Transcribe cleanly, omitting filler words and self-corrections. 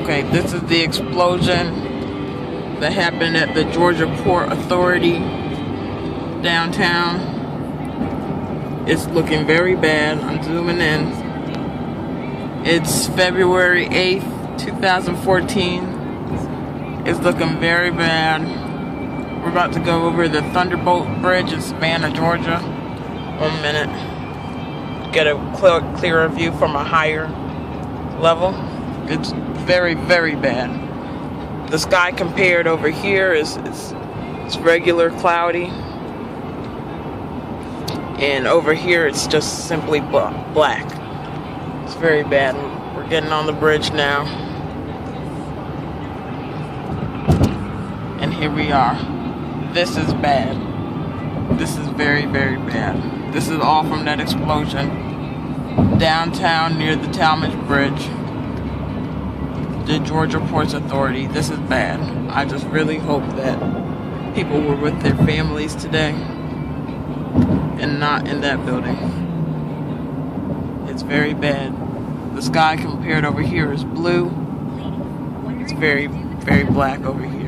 Okay, this is the explosion that happened at the Georgia Port Authority downtown. It's looking very bad. I'm zooming in. It's February 8th, 2014. It's looking very bad. We're about to go over the Thunderbolt Bridge in Savannah, Georgia. 1 minute. Get a clearer view from a higher level. It's very, very bad. The sky compared over here is regular cloudy. And over here it's just simply black. It's very bad. We're getting on the bridge now. And here we are. This is bad. This is very, very bad. This is all from that explosion downtown near the Talmadge Bridge, the Georgia Ports Authority. This is bad. I just really hope that people were with their families today and not in that building. It's very bad. The sky compared over here is blue. It's very, very black over here.